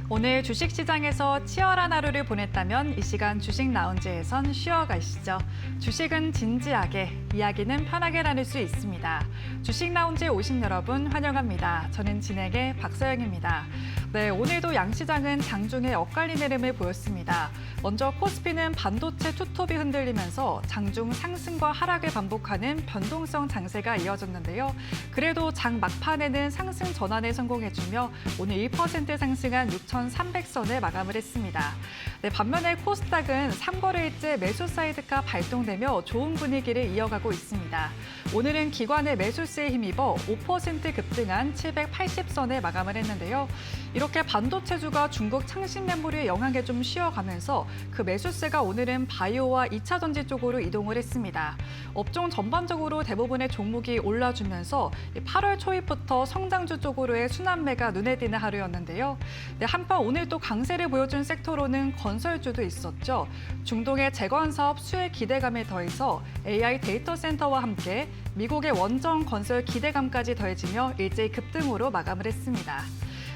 오늘 주식시장에서 치열한 하루를 보냈다면 이 시간 주식 라운지에선 쉬어가시죠. 주식은 진지하게, 이야기는 편하게 나눌 수 있습니다. 주식 라운지에 오신 여러분 환영합니다. 저는 진행의 박서영입니다. 네, 오늘도 양시장은 장중에 엇갈린 흐름을 보였습니다. 먼저 코스피는 반도체 투톱이 흔들리면서 장중 상승과 하락을 반복하는 변동성 장세가 이어졌는데요. 그래도 장 막판에는 상승 전환에 성공해주며 오늘 1% 상승한 6,300선을 마감을 했습니다. 네, 반면에 코스닥은 3거래일째 매수 사이드가 발동되며 좋은 분위기를 이어가고 있습니다. 오늘은 기관의 매수세에 힘입어 5% 급등한 780선을 마감을 했는데요. 이렇게 반도체주가 중국 창신 메모리의 영향에 좀 쉬어가면서 그 매수세가 오늘은 바이오와 2차 전지 쪽으로 이동을 했습니다. 업종 전반적으로 대부분의 종목이 올라주면서 8월 초입부터 성장주 쪽으로의 순환매가 눈에 띄는 하루였는데요. 네, 한편 오늘 또 강세를 보여준 섹터로는 건설주도 있었죠. 중동의 재건 사업 수혜 기대감에 더해서 AI 데이터 센터와 함께 미국의 원전 건설 기대감까지 더해지며 일제히 급등으로 마감을 했습니다.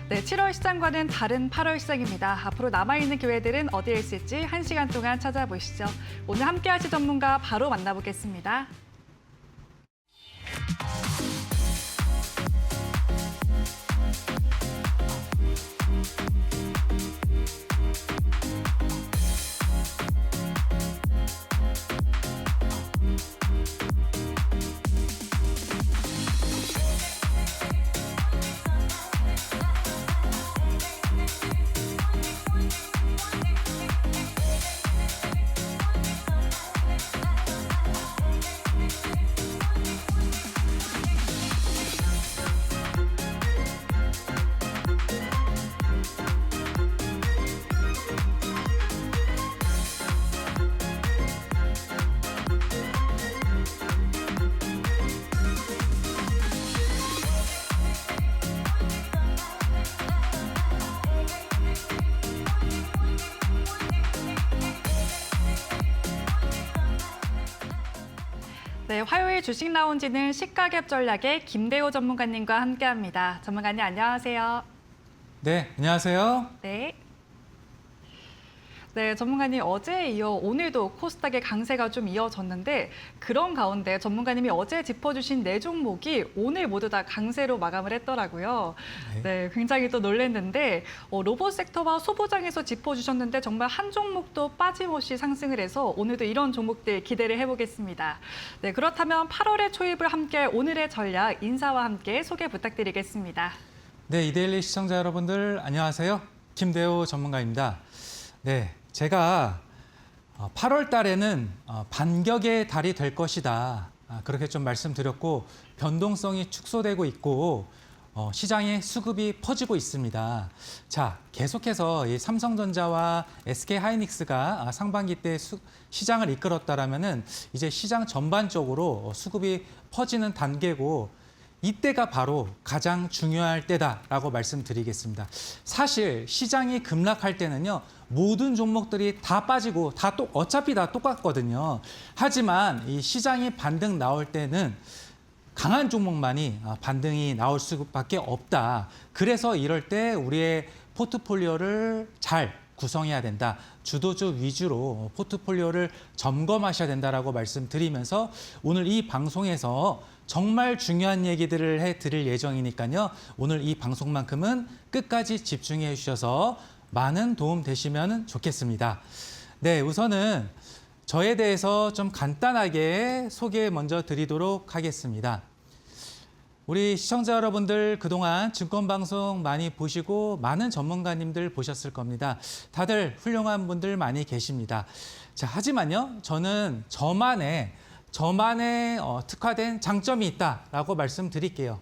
네, 7월 시장과는 다른 8월 시장입니다. 앞으로 남아있는 기회들은 어디에 있을지 1시간 동안 찾아보시죠. 오늘 함께하실 전문가 바로 만나보겠습니다. 네, 화요일 주식 라운지는 시가갭 전략의 김대호 전문가님과 함께합니다. 전문가님 안녕하세요. 네, 안녕하세요. 네. 네, 전문가님 어제에 이어 오늘도 코스닥의 강세가 좀 이어졌는데 그런 가운데 전문가님이 어제 짚어주신 네 종목이 오늘 모두 다 강세로 마감을 했더라고요. 네, 굉장히 또 놀랐는데 로봇 섹터와 소보장에서 짚어주셨는데 정말 한 종목도 빠짐없이 상승을 해서 오늘도 이런 종목들 기대를 해보겠습니다. 네, 그렇다면 8월의 초입을 함께 오늘의 전략 인사와 함께 소개 부탁드리겠습니다. 네, 이데일리 시청자 여러분들 안녕하세요. 김대호 전문가입니다. 네, 제가 8월 달에는 반격의 달이 될 것이다. 그렇게 좀 말씀드렸고 변동성이 축소되고 있고 시장에 수급이 퍼지고 있습니다. 자, 계속해서 이 삼성전자와 SK하이닉스가 상반기 때 시장을 이끌었다라면은 이제 시장 전반적으로 수급이 퍼지는 단계고 이때가 바로 가장 중요할 때다라고 말씀드리겠습니다. 사실 시장이 급락할 때는요. 모든 종목들이 다 빠지고 어차피 다 똑같거든요. 하지만 이 시장이 반등 나올 때는 강한 종목만이 반등이 나올 수밖에 없다. 그래서 이럴 때 우리의 포트폴리오를 잘 구성해야 된다. 주도주 위주로 포트폴리오를 점검하셔야 된다라고 말씀드리면서 오늘 이 방송에서 정말 중요한 얘기들을 해드릴 예정이니까요. 오늘 이 방송만큼은 끝까지 집중해 주셔서 많은 도움 되시면 좋겠습니다. 네, 우선은 저에 대해서 좀 간단하게 소개 먼저 드리도록 하겠습니다. 우리 시청자 여러분들 그동안 증권방송 많이 보시고 많은 전문가님들 보셨을 겁니다. 다들 훌륭한 분들 많이 계십니다. 자, 하지만요, 저는 저만의 특화된 장점이 있다라고 말씀드릴게요.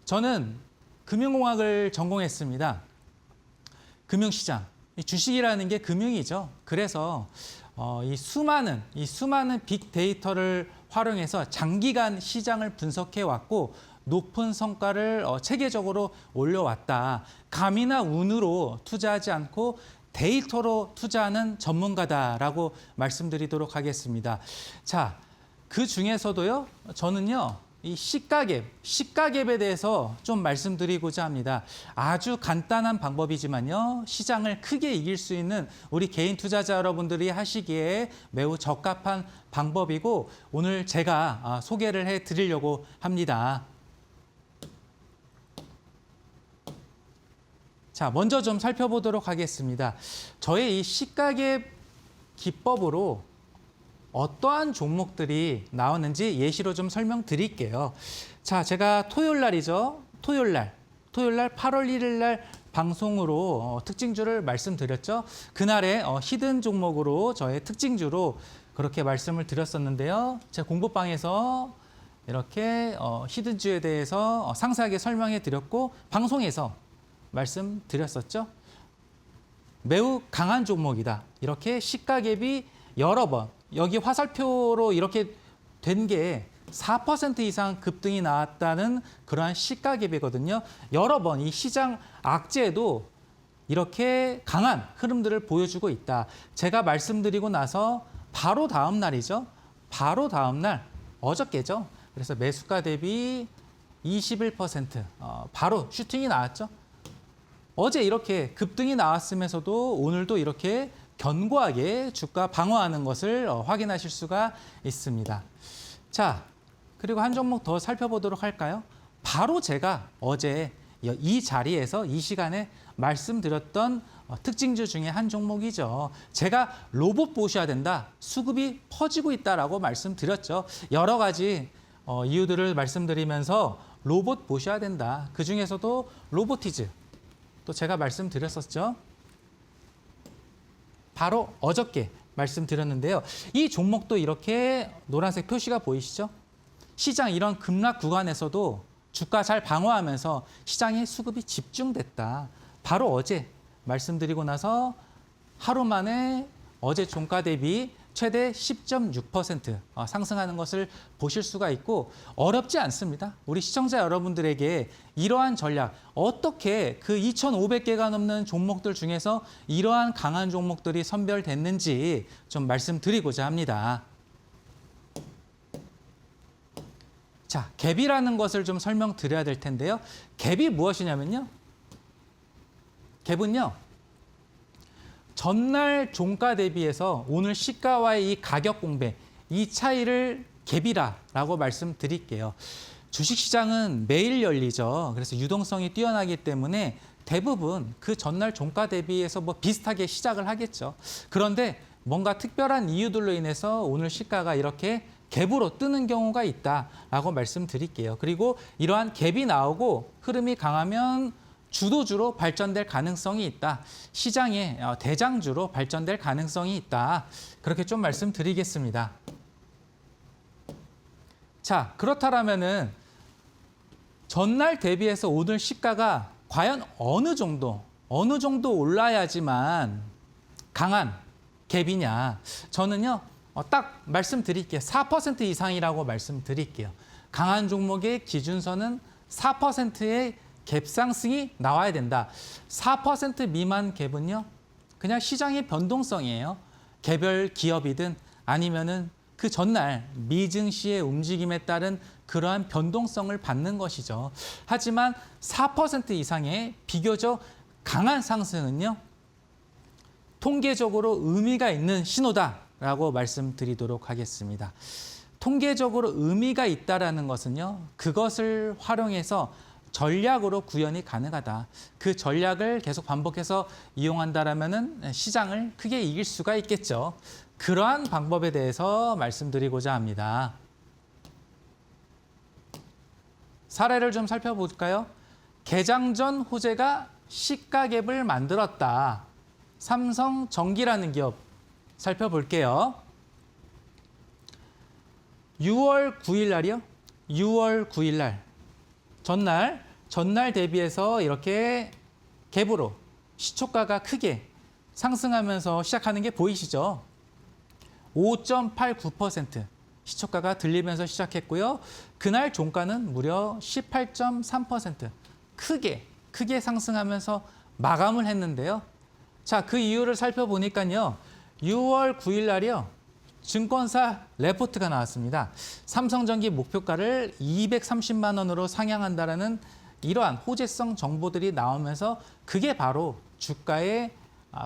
저는 금융공학을 전공했습니다. 금융시장, 주식이라는 게 금융이죠. 그래서 이 수많은 빅데이터를 활용해서 장기간 시장을 분석해 왔고 높은 성과를 체계적으로 올려왔다. 감이나 운으로 투자하지 않고 데이터로 투자하는 전문가다라고 말씀드리도록 하겠습니다. 자, 그 중에서도요, 저는요, 이 시가갭에 대해서 좀 말씀드리고자 합니다. 아주 간단한 방법이지만요. 시장을 크게 이길 수 있는 우리 개인 투자자 여러분들이 하시기에 매우 적합한 방법이고 오늘 제가 소개를 해드리려고 합니다. 자, 먼저 좀 살펴보도록 하겠습니다. 저의 이 시가갭 기법으로 어떠한 종목들이 나오는지 예시로 좀 설명드릴게요. 자, 제가 토요일 날이죠. 토요일 날 8월 1일 날 방송으로 특징주를 말씀드렸죠. 그날의 히든 종목으로 저의 특징주로 그렇게 말씀을 드렸었는데요. 제 공부방에서 이렇게 히든주에 대해서 상세하게 설명해 드렸고 방송에서 말씀드렸었죠. 매우 강한 종목이다. 이렇게 시가갭이 여러 번 여기 화살표로 이렇게 된 게 4% 이상 급등이 나왔다는 그러한 시가갭이거든요. 여러 번 이 시장 악재에도 이렇게 강한 흐름들을 보여주고 있다. 제가 말씀드리고 나서 바로 다음 날이죠. 바로 다음 날 어저께죠. 그래서 매수가 대비 21% 바로 슈팅이 나왔죠. 어제 이렇게 급등이 나왔으면서도 오늘도 이렇게 견고하게 주가 방어하는 것을 확인하실 수가 있습니다. 자, 그리고 한 종목 더 살펴보도록 할까요? 바로 제가 어제 이 자리에서 이 시간에 말씀드렸던 특징주 중에 한 종목이죠. 제가 로봇 보셔야 된다. 수급이 퍼지고 있다라고 말씀드렸죠. 여러 가지 이유들을 말씀드리면서 로봇 보셔야 된다. 그중에서도 로보티즈 또 제가 말씀드렸었죠. 바로 어저께 말씀드렸는데요. 이 종목도 이렇게 노란색 표시가 보이시죠? 시장 이런 급락 구간에서도 주가 잘 방어하면서 시장의 수급이 집중됐다. 바로 어제 말씀드리고 나서 하루 만에 어제 종가 대비 최대 10.6% 상승하는 것을 보실 수가 있고 어렵지 않습니다. 우리 시청자 여러분들에게 이러한 전략, 어떻게 그 2,500개가 넘는 종목들 중에서 이러한 강한 종목들이 선별됐는지 좀 말씀드리고자 합니다. 자, 갭이라는 것을 좀 설명드려야 될 텐데요. 갭이 무엇이냐면요. 갭은요. 전날 종가 대비해서 오늘 시가와의 이 가격 공배, 이 차이를 갭이라고 말씀드릴게요. 주식시장은 매일 열리죠. 그래서 유동성이 뛰어나기 때문에 대부분 그 전날 종가 대비해서 뭐 비슷하게 시작을 하겠죠. 그런데 뭔가 특별한 이유들로 인해서 오늘 시가가 이렇게 갭으로 뜨는 경우가 있다라고 말씀드릴게요. 그리고 이러한 갭이 나오고 흐름이 강하면 주도주로 발전될 가능성이 있다. 시장의 대장주로 발전될 가능성이 있다. 그렇게 좀 말씀드리겠습니다. 자, 그렇다면은 전날 대비해서 오늘 시가가 과연 어느 정도 올라야지만 강한 갭이냐. 저는요, 딱 말씀드릴게요. 4% 이상이라고 말씀드릴게요. 강한 종목의 기준선은 4%의 갭 상승이 나와야 된다. 4% 미만 갭은요, 그냥 시장의 변동성이에요. 개별 기업이든 아니면은 그 전날 미증시의 움직임에 따른 그러한 변동성을 받는 것이죠. 하지만 4% 이상의 비교적 강한 상승은요, 통계적으로 의미가 있는 신호다라고 말씀드리도록 하겠습니다. 통계적으로 의미가 있다라는 것은요, 그것을 활용해서 전략으로 구현이 가능하다. 그 전략을 계속 반복해서 이용한다라면은 시장을 크게 이길 수가 있겠죠. 그러한 방법에 대해서 말씀드리고자 합니다. 사례를 좀 살펴볼까요? 개장 전 호재가 시가갭을 만들었다. 삼성전기라는 기업 살펴볼게요. 6월 9일 날이요. 6월 9일 날. 전날 대비해서 이렇게 갭으로 시초가가 크게 상승하면서 시작하는 게 보이시죠? 5.89% 시초가가 들리면서 시작했고요. 그날 종가는 무려 18.3% 크게 상승하면서 마감을 했는데요. 자, 그 이유를 살펴보니까요. 6월 9일 날이요. 증권사 레포트가 나왔습니다. 삼성전기 목표가를 230만 원으로 상향한다라는 이러한 호재성 정보들이 나오면서 그게 바로 주가에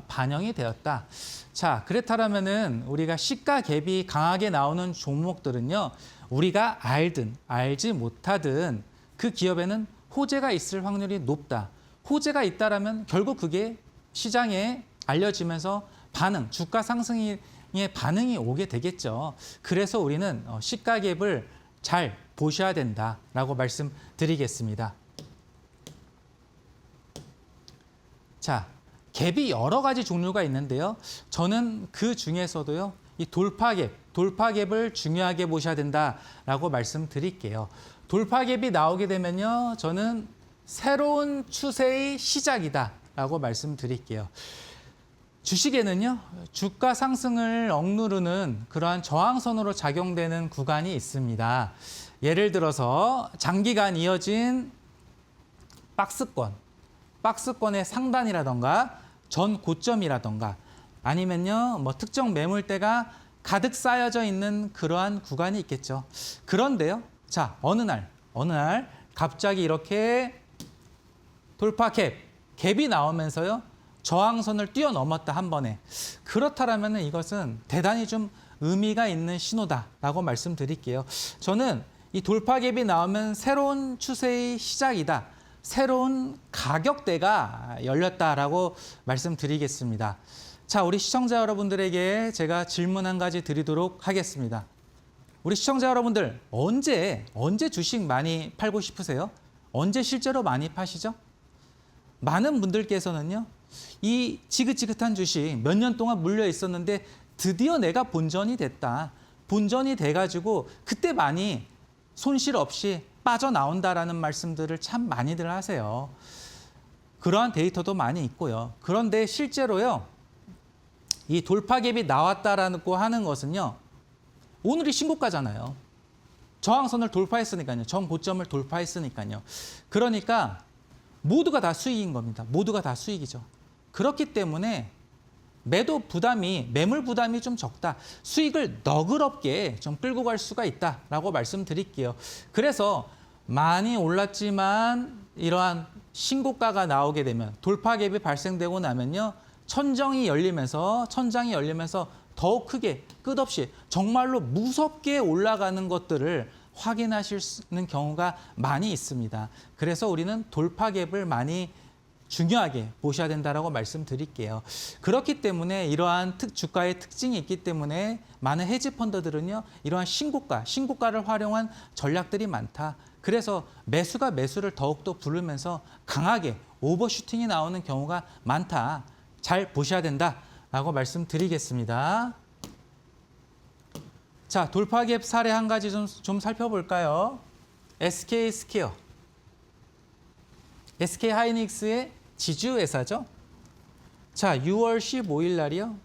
반영이 되었다. 자, 그렇다면은 우리가 시가 갭이 강하게 나오는 종목들은요, 우리가 알든 알지 못하든 그 기업에는 호재가 있을 확률이 높다. 호재가 있다라면 결국 그게 시장에 알려지면서 주가 상승의 반응이 오게 되겠죠. 그래서 우리는 시가 갭을 잘 보셔야 된다라고 말씀드리겠습니다. 자, 갭이 여러 가지 종류가 있는데요. 저는 그 중에서도요, 이 돌파갭을 중요하게 보셔야 된다라고 말씀드릴게요. 돌파갭이 나오게 되면요, 저는 새로운 추세의 시작이다라고 말씀드릴게요. 주식에는요, 주가 상승을 억누르는 그러한 저항선으로 작용되는 구간이 있습니다. 예를 들어서 장기간 이어진 박스권의 상단이라던가 전 고점이라던가 아니면요, 뭐 특정 매물대가 가득 쌓여져 있는 그러한 구간이 있겠죠. 그런데요, 자, 어느 날 갑자기 이렇게 갭이 나오면서요, 저항선을 뛰어넘었다 한 번에. 그렇다면 이것은 대단히 좀 의미가 있는 신호다라고 말씀드릴게요. 저는 이 돌파갭이 나오면 새로운 추세의 시작이다. 새로운 가격대가 열렸다라고 말씀드리겠습니다. 자, 우리 시청자 여러분들에게 제가 질문 한 가지 드리도록 하겠습니다. 우리 시청자 여러분들, 언제 주식 많이 팔고 싶으세요? 언제 실제로 많이 파시죠? 많은 분들께서는요, 이 지긋지긋한 주식 몇 년 동안 물려 있었는데 드디어 내가 본전이 됐다. 본전이 돼가지고 그때 많이 손실 없이 빠져나온다라는 말씀들을 참 많이들 하세요. 그러한 데이터도 많이 있고요. 그런데 실제로요, 이 돌파갭이 나왔다라고 하는 것은요, 오늘이 신고가잖아요. 저항선을 돌파했으니까요. 전 고점을 돌파했으니까요. 그러니까 모두가 다 수익인 겁니다. 모두가 다 수익이죠. 그렇기 때문에 매물 부담이 좀 적다. 수익을 너그럽게 좀 끌고 갈 수가 있다라고 말씀드릴게요. 그래서 많이 올랐지만 이러한 신고가가 나오게 되면 돌파갭이 발생되고 나면요, 천장이 열리면서 더욱 크게 끝없이 정말로 무섭게 올라가는 것들을 확인하실 수 있는 경우가 많이 있습니다. 그래서 우리는 돌파갭을 많이 중요하게 보셔야 된다라고 말씀드릴게요. 그렇기 때문에 이러한 주가의 특징이 있기 때문에 많은 헤지 펀드들은요, 이러한 신고가를 활용한 전략들이 많다. 그래서 매수가 매수를 더욱더 부르면서 강하게 오버슈팅이 나오는 경우가 많다. 잘 보셔야 된다라고 말씀드리겠습니다. 자, 돌파갭 사례 한 가지 좀 살펴볼까요? SK스퀘어. SK하이닉스의 지주회사죠. 자, 6월 15일 날이요,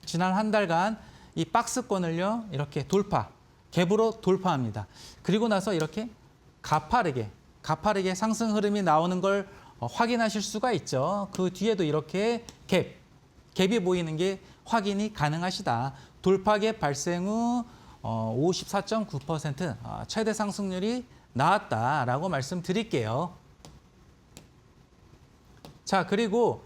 지난 한 달간 이 박스권을요, 이렇게 갭으로 돌파합니다. 그리고 나서 이렇게 가파르게 상승 흐름이 나오는 걸 확인하실 수가 있죠. 그 뒤에도 이렇게 갭이 보이는 게 확인이 가능하시다. 돌파갭 발생 후 54.9% 최대 상승률이 나왔다라고 말씀드릴게요. 자, 그리고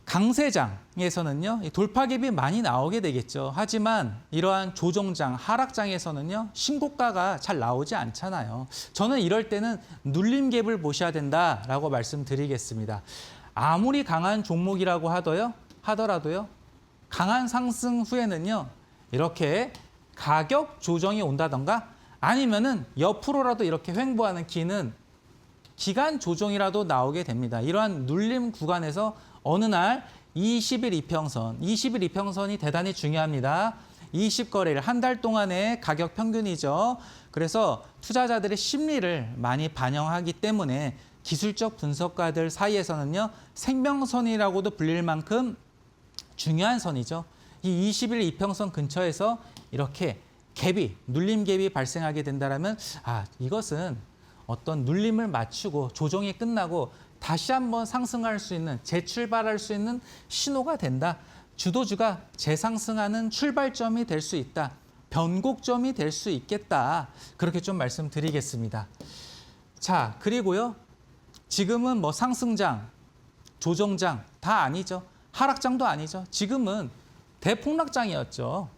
강세장에서는요, 돌파갭이 많이 나오게 되겠죠. 하지만 이러한 조정장, 하락장에서는요, 신고가가 잘 나오지 않잖아요. 저는 이럴 때는 눌림갭을 보셔야 된다라고 말씀드리겠습니다. 아무리 강한 종목이라고 하더라도요, 강한 상승 후에는요, 이렇게 가격 조정이 온다던가 아니면은 옆으로라도 이렇게 횡보하는 기간 조정이라도 나오게 됩니다. 이러한 눌림 구간에서 어느 날 20일 이평선이 대단히 중요합니다. 20거래일, 한 달 동안의 가격 평균이죠. 그래서 투자자들의 심리를 많이 반영하기 때문에 기술적 분석가들 사이에서는요, 생명선이라고도 불릴 만큼 중요한 선이죠. 이 20일 이평선 근처에서 이렇게 눌림갭이 발생하게 된다면 이것은 어떤 눌림을 맞추고 조정이 끝나고 다시 한번 상승할 수 있는, 재출발할 수 있는 신호가 된다. 주도주가 재상승하는 출발점이 될 수 있다. 변곡점이 될 수 있겠다. 그렇게 좀 말씀드리겠습니다. 자, 그리고요. 지금은 뭐 상승장, 조정장 다 아니죠. 하락장도 아니죠. 지금은 대폭락장이었죠.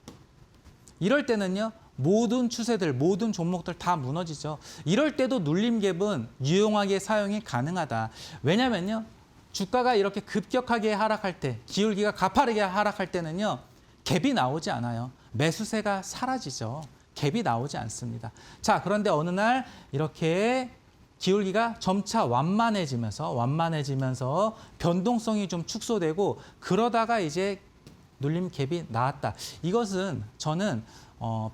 이럴 때는요. 모든 추세들, 모든 종목들 다 무너지죠. 이럴 때도 눌림갭은 유용하게 사용이 가능하다. 왜냐면요. 주가가 이렇게 급격하게 하락할 때, 기울기가 가파르게 하락할 때는요. 갭이 나오지 않아요. 매수세가 사라지죠. 갭이 나오지 않습니다. 자, 그런데 어느 날 이렇게 기울기가 점차 완만해지면서 변동성이 좀 축소되고 그러다가 이제 눌림 갭이 나왔다. 이것은 저는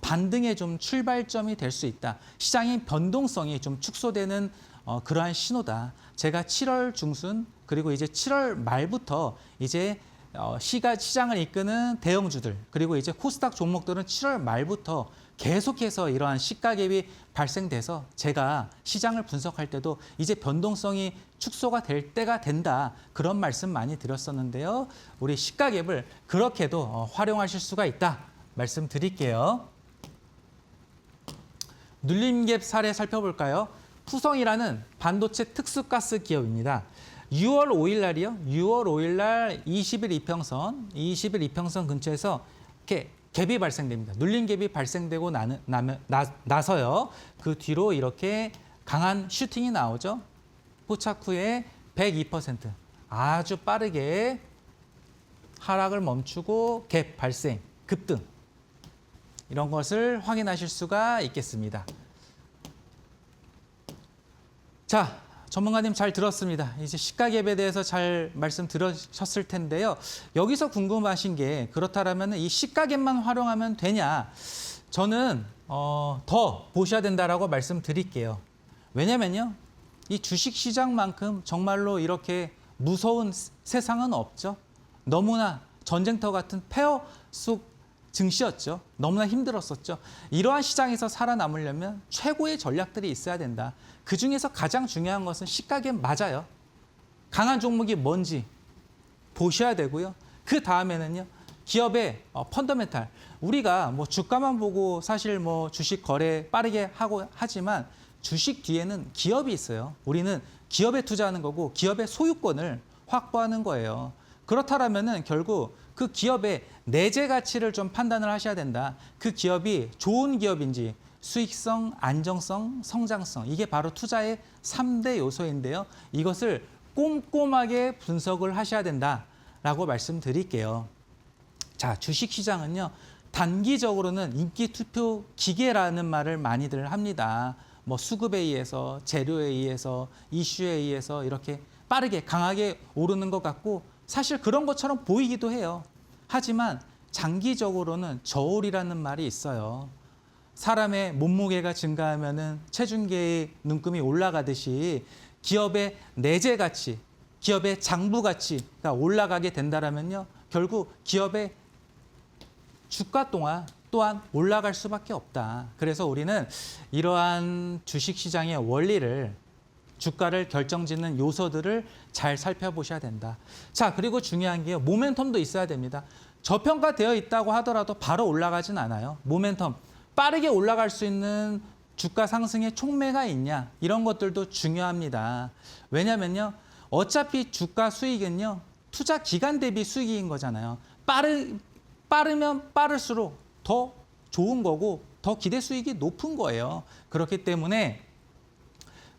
반등의 좀 출발점이 될 수 있다. 시장의 변동성이 좀 축소되는 그러한 신호다. 제가 7월 중순 그리고 이제 7월 말부터 이제 시장을 이끄는 대형주들 그리고 이제 코스닥 종목들은 7월 말부터 계속해서 이러한 시가갭이 발생돼서 제가 시장을 분석할 때도 이제 변동성이 축소가 될 때가 된다. 그런 말씀 많이 드렸었는데요. 우리 시가갭을 그렇게도 활용하실 수가 있다. 말씀드릴게요. 눌림갭 사례 살펴볼까요? 푸성이라는 반도체 특수가스 기업입니다. 6월 5일 날이요. 6월 5일 날 20일 이평선 근처에서 이렇게 갭이 발생됩니다. 눌림갭이 발생되고 나서요. 그 뒤로 이렇게 강한 슈팅이 나오죠. 포착 후에 102% 아주 빠르게 하락을 멈추고 갭 발생, 급등 이런 것을 확인하실 수가 있겠습니다. 자, 전문가님 잘 들었습니다. 이제 시가갭에 대해서 잘 말씀 들으셨을 텐데요. 여기서 궁금하신 게 그렇다면 이 시가갭만 활용하면 되냐? 저는 더 보셔야 된다라고 말씀드릴게요. 왜냐면요. 이 주식시장만큼 정말로 이렇게 무서운 세상은 없죠. 너무나 전쟁터 같은 폐허 속 증시였죠. 너무나 힘들었었죠. 이러한 시장에서 살아남으려면 최고의 전략들이 있어야 된다. 그중에서 가장 중요한 것은 시가갭 맞아요. 강한 종목이 뭔지 보셔야 되고요. 그 다음에는요. 기업의 펀더멘탈. 우리가 뭐 주가만 보고 사실 뭐 주식 거래 빠르게 하고 하지만 주식 뒤에는 기업이 있어요. 우리는 기업에 투자하는 거고 기업의 소유권을 확보하는 거예요. 그렇다면은 결국 그 기업의 내재 가치를 좀 판단을 하셔야 된다. 그 기업이 좋은 기업인지 수익성, 안정성, 성장성 이게 바로 투자의 3대 요소인데요. 이것을 꼼꼼하게 분석을 하셔야 된다라고 말씀드릴게요. 자, 주식시장은요. 단기적으로는 인기 투표 기계라는 말을 많이들 합니다. 뭐 수급에 의해서, 재료에 의해서, 이슈에 의해서 이렇게 빠르게 강하게 오르는 것 같고 사실 그런 것처럼 보이기도 해요. 하지만 장기적으로는 저울이라는 말이 있어요. 사람의 몸무게가 증가하면은 체중계의 눈금이 올라가듯이 기업의 내재 가치, 기업의 장부 가치가 올라가게 된다면요. 결국 기업의 주가 또한 올라갈 수밖에 없다. 그래서 우리는 이러한 주식시장의 원리를 주가를 결정짓는 요소들을 잘 살펴보셔야 된다. 자, 그리고 중요한 게요. 모멘텀도 있어야 됩니다. 저평가되어 있다고 하더라도 바로 올라가진 않아요. 모멘텀, 빠르게 올라갈 수 있는 주가 상승의 촉매가 있냐 이런 것들도 중요합니다. 왜냐면요. 어차피 주가 수익은요. 투자 기간 대비 수익인 거잖아요. 빠르면 빠를수록 더 좋은 거고 더 기대 수익이 높은 거예요. 그렇기 때문에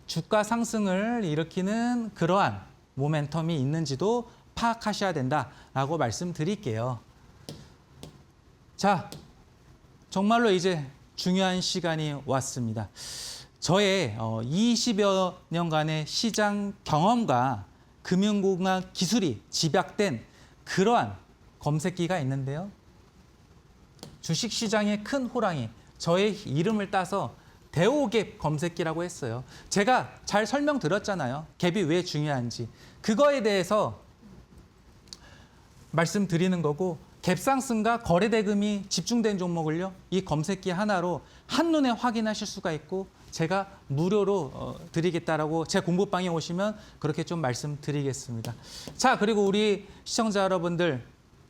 주가 상승을 일으키는 그러한 모멘텀이 있는지도 파악하셔야 된다라고 말씀드릴게요. 자, 정말로 이제 중요한 시간이 왔습니다. 저의 20여 년간의 시장 경험과 금융공학 기술이 집약된 그러한 검색기가 있는데요. 주식시장의 큰 호랑이, 저의 이름을 따서 대오갭 검색기라고 했어요. 제가 잘 설명드렸잖아요. 갭이 왜 중요한지. 그거에 대해서 말씀드리는 거고 갭 상승과 거래 대금이 집중된 종목을요. 이 검색기 하나로 한눈에 확인하실 수가 있고 제가 무료로 드리겠다라고 제 공부방에 오시면 그렇게 좀 말씀드리겠습니다. 자, 그리고 우리 시청자 여러분들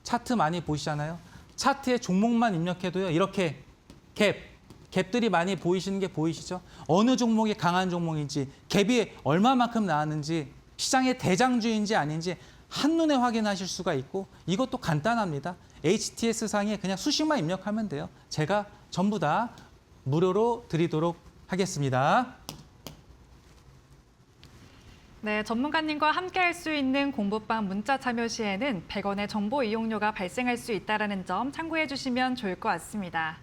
차트 많이 보시잖아요. 차트에 종목만 입력해도요. 이렇게 갭들이 많이 보이시는 게 보이시죠? 어느 종목이 강한 종목인지, 갭이 얼마만큼 나왔는지, 시장의 대장주인지 아닌지 한눈에 확인하실 수가 있고 이것도 간단합니다. HTS상에 그냥 수식만 입력하면 돼요. 제가 전부 다 무료로 드리도록 하겠습니다. 네, 전문가님과 함께 할 수 있는 공부방 문자 참여 시에는 100원의 정보 이용료가 발생할 수 있다는 점 참고해 주시면 좋을 것 같습니다.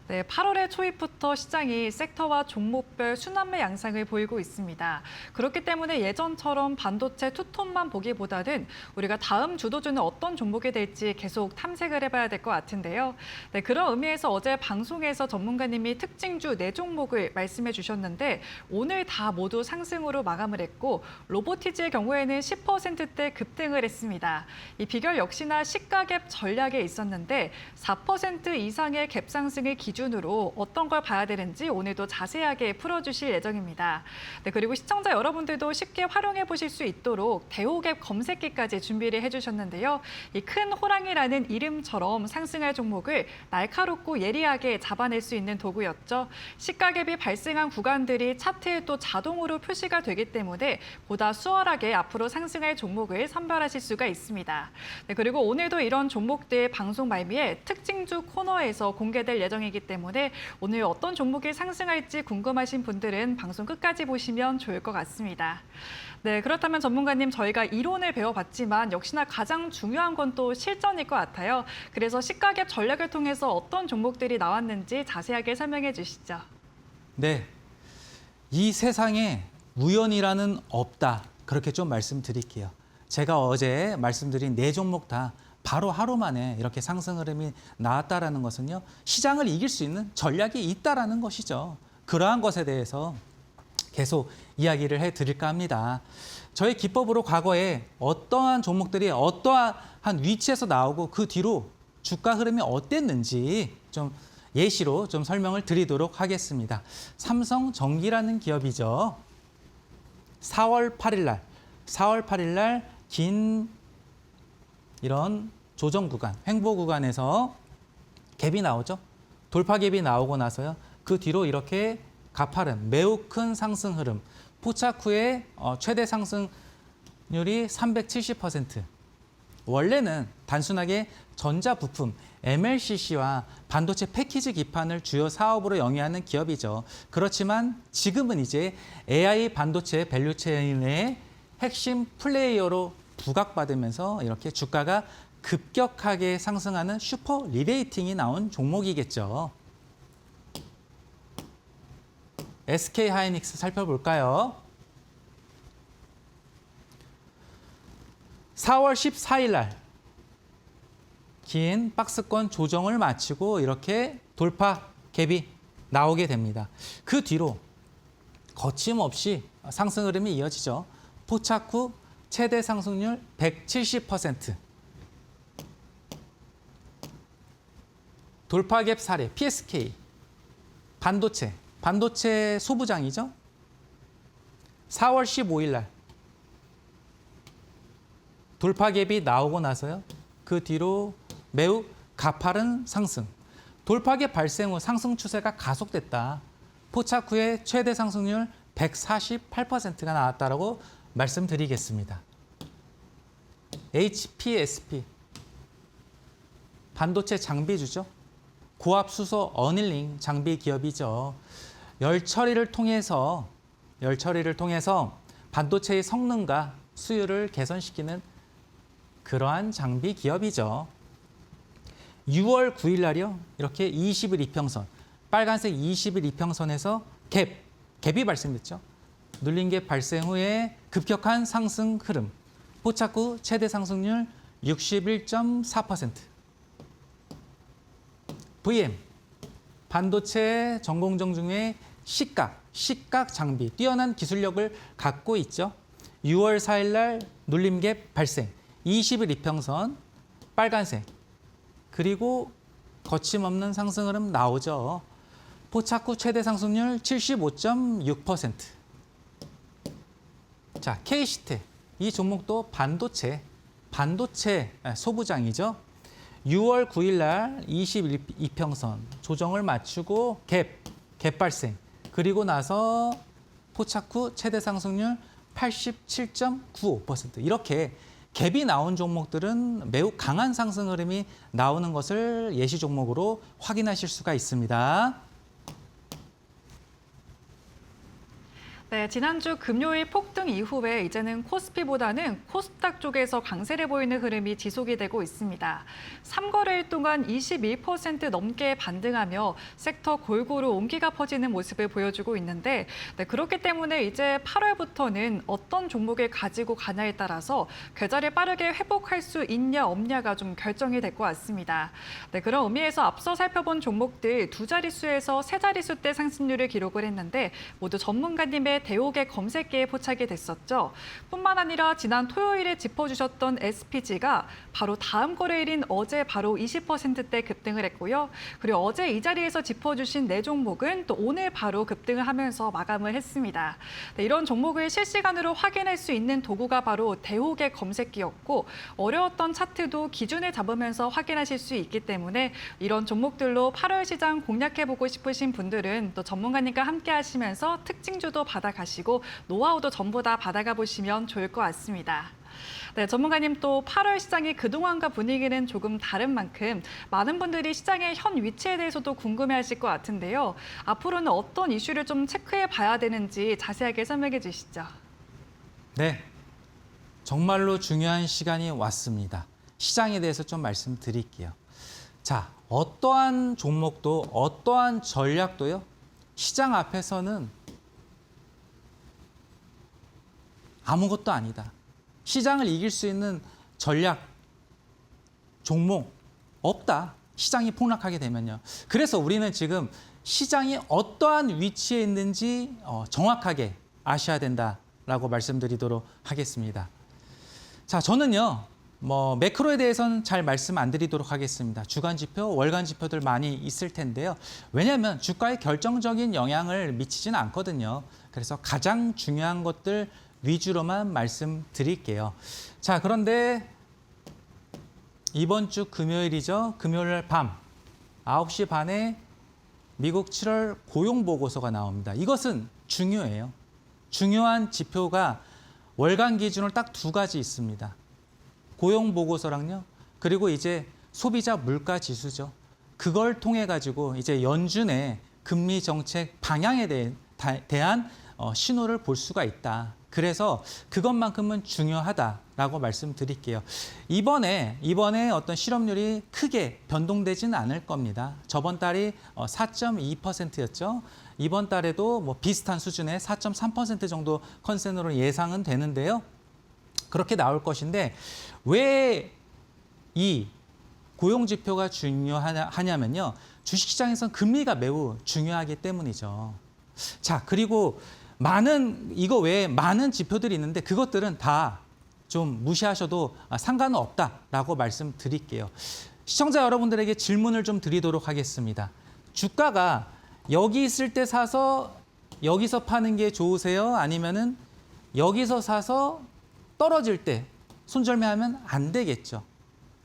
네, 8월의 초입부터 시장이 섹터와 종목별 순환매 양상을 보이고 있습니다. 그렇기 때문에 예전처럼 반도체 투톱만 보기보다는 우리가 다음 주도주는 어떤 종목이 될지 계속 탐색을 해봐야 될 것 같은데요. 네, 그런 의미에서 어제 방송에서 전문가님이 특징주 4종목을 말씀해 주셨는데 오늘 다 모두 상승으로 마감을 했고 로보티즈의 경우에는 10%대 급등을 했습니다. 이 비결 역시나 시가갭 전략에 있었는데 4% 이상의 갭 상승을 기준으로 어떤 걸 봐야 되는지 오늘도 자세하게 풀어주실 예정입니다. 네, 그리고 시청자 여러분들도 쉽게 활용해 보실 수 있도록 대호갭 검색기까지 준비를 해주셨는데요. 이 큰 호랑이라는 이름처럼 상승할 종목을 날카롭고 예리하게 잡아낼 수 있는 도구였죠. 시가갭이 발생한 구간들이 차트에 또 자동으로 표시가 되기 때문에 보다 수월하게 앞으로 상승할 종목을 선별하실 수가 있습니다. 네, 그리고 오늘도 이런 종목들 방송 말미에 특징주 코너에서 공개될 예정이기 때문에 오늘 어떤 종목이 상승할지 궁금하신 분들은 방송 끝까지 보시면 좋을 것 같습니다. 네, 그렇다면 전문가님 저희가 이론을 배워봤지만 역시나 가장 중요한 건 또 실전일 것 같아요. 그래서 시가갭 전략을 통해서 어떤 종목들이 나왔는지 자세하게 설명해 주시죠. 네, 이 세상에 우연이라는 없다. 그렇게 좀 말씀드릴게요. 제가 어제 말씀드린 4종목 다 바로 하루 만에 이렇게 상승 흐름이 나왔다라는 것은요. 시장을 이길 수 있는 전략이 있다라는 것이죠. 그러한 것에 대해서 계속 이야기를 해드릴까 합니다. 저희 기법으로 과거에 어떠한 종목들이 어떠한 위치에서 나오고 그 뒤로 주가 흐름이 어땠는지 좀 예시로 좀 설명을 드리도록 하겠습니다. 삼성전기라는 기업이죠. 4월 8일 날 긴 이런 조정 구간, 횡보 구간에서 갭이 나오죠. 돌파 갭이 나오고 나서요. 그 뒤로 이렇게 가파른 매우 큰 상승 흐름, 포착 후에 최대 상승률이 370%. 원래는 단순하게 전자부품, MLCC와 반도체 패키지 기판을 주요 사업으로 영위하는 기업이죠. 그렇지만 지금은 이제 AI 반도체 밸류체인의 핵심 플레이어로 부각받으면서 이렇게 주가가 급격하게 상승하는 슈퍼 리레이팅이 나온 종목이겠죠. SK 하이닉스 살펴볼까요? 4월 14일 날 긴 박스권 조정을 마치고 이렇게 돌파 갭이 나오게 됩니다. 그 뒤로 거침없이 상승 흐름이 이어지죠. 포착 후 최대 상승률 170%. 돌파 갭 사례 PSK 반도체 소부장이죠. 4월 15일 날 돌파 갭이 나오고 나서요. 그 뒤로 매우 가파른 상승. 돌파 갭 발생 후 상승 추세가 가속됐다. 포착 후에 최대 상승률 148%가 나왔다라고 말씀드리겠습니다. HPSP 반도체 장비주죠. 고압 수소 어닐링 장비 기업이죠. 열 처리를 통해서 반도체의 성능과 수율을 개선시키는 그러한 장비 기업이죠. 6월 9일 날이요. 이렇게 20일 이평선, 빨간색 20일 이평선에서 갭이 발생됐죠. 눌린 갭 발생 후에 급격한 상승 흐름. 포착 후 최대 상승률 61.4%. VM, 반도체 전공정 중에 식각 장비, 뛰어난 기술력을 갖고 있죠. 6월 4일 날 눌림 갭 발생, 20일 이평선, 빨간색, 그리고 거침없는 상승 흐름 나오죠. 포착 후 최대 상승률 75.6%. 자, K시테. 이 종목도 반도체 소부장이죠. 6월 9일 날 22평선 조정을 마치고 갭 발생. 그리고 나서 포착 후 최대 상승률 87.95%. 이렇게 갭이 나온 종목들은 매우 강한 상승 흐름이 나오는 것을 예시 종목으로 확인하실 수가 있습니다. 네, 지난주 금요일 폭등 이후에 이제는 코스피보다는 코스닥 쪽에서 강세를 보이는 흐름이 지속이 되고 있습니다. 3거래일 동안 21% 넘게 반등하며 섹터 골고루 온기가 퍼지는 모습을 보여주고 있는데 네, 그렇기 때문에 이제 8월부터는 어떤 종목을 가지고 가냐에 따라서 계좌를 빠르게 회복할 수 있냐 없냐가 좀 결정이 될 것 같습니다. 네, 그런 의미에서 앞서 살펴본 종목들 두 자릿수에서 세 자릿수대 상승률을 기록을 했는데 모두 전문가님의 대옥의 검색기에 포착이 됐었죠. 뿐만 아니라 지난 토요일에 짚어주셨던 SPG가 바로 다음 거래일인 어제 바로 20%대 급등을 했고요. 그리고 어제 이 자리에서 짚어주신 네 종목은 또 오늘 바로 급등을 하면서 마감을 했습니다. 네, 이런 종목을 실시간으로 확인할 수 있는 도구가 바로 대옥의 검색기였고 어려웠던 차트도 기준을 잡으면서 확인하실 수 있기 때문에 이런 종목들로 8월 시장 공략해보고 싶으신 분들은 또 전문가님과 함께 하시면서 특징주도 받아가시고 노하우도 전부 다 받아가 보시면 좋을 것 같습니다. 네, 전문가님 또 8월 시장이 그동안과 분위기는 조금 다른 만큼 많은 분들이 시장의 현 위치에 대해서도 궁금해하실 것 같은데요. 앞으로는 어떤 이슈를 좀 체크해 봐야 되는지 자세하게 설명해 주시죠. 네, 정말로 중요한 시간이 왔습니다. 시장에 대해서 좀 말씀드릴게요. 자, 어떠한 종목도 어떠한 전략도요. 시장 앞에서는 아무것도 아니다. 시장을 이길 수 있는 전략, 종목 없다. 시장이 폭락하게 되면요. 그래서 우리는 지금 시장이 어떠한 위치에 있는지 정확하게 아셔야 된다라고 말씀드리도록 하겠습니다. 자, 저는요. 매크로에 대해서는 잘 말씀 안 드리도록 하겠습니다. 주간 지표, 월간 지표들 많이 있을 텐데요. 왜냐하면 주가에 결정적인 영향을 미치지는 않거든요. 그래서 가장 중요한 것들 위주로만 말씀드릴게요. 자, 그런데 이번 주 금요일이죠. 금요일 밤 9시 반에 미국 7월 고용보고서가 나옵니다. 이것은 중요해요. 중요한 지표가 월간 기준으로 딱 두 가지 있습니다. 고용보고서랑요. 그리고 이제 소비자 물가 지수죠. 그걸 통해 가지고 이제 연준의 금리 정책 방향에 대한 신호를 볼 수가 있다. 그래서 그것만큼은 중요하다라고 말씀드릴게요. 이번에 어떤 실업률이 크게 변동되지는 않을 겁니다. 저번 달이 4.2%였죠. 이번 달에도 비슷한 수준의 4.3% 정도 컨센으로 예상은 되는데요. 그렇게 나올 것인데 왜 이 고용 지표가 중요하냐면요. 주식시장에서는 금리가 매우 중요하기 때문이죠. 자, 그리고 이거 외에 많은 지표들이 있는데 그것들은 다 좀 무시하셔도 상관은 없다라고 말씀드릴게요. 시청자 여러분들에게 질문을 좀 드리도록 하겠습니다. 주가가 여기 있을 때 사서 여기서 파는 게 좋으세요? 아니면은 여기서 사서 떨어질 때 손절매하면 안 되겠죠.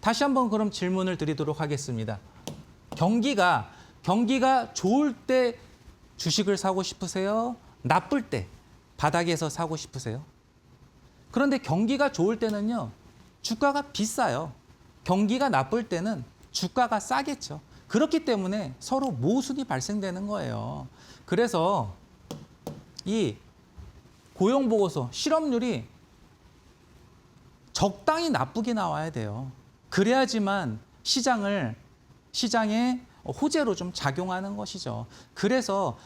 다시 한번 그럼 질문을 드리도록 하겠습니다. 경기가 좋을 때 주식을 사고 싶으세요? 나쁠 때 바닥에서 사고 싶으세요? 그런데 경기가 좋을 때는요. 주가가 비싸요. 경기가 나쁠 때는 주가가 싸겠죠. 그렇기 때문에 서로 모순이 발생되는 거예요. 그래서 이 고용보고서 실업률이 적당히 나쁘게 나와야 돼요. 그래야지만 시장에 호재로 좀 작용하는 것이죠. 그래서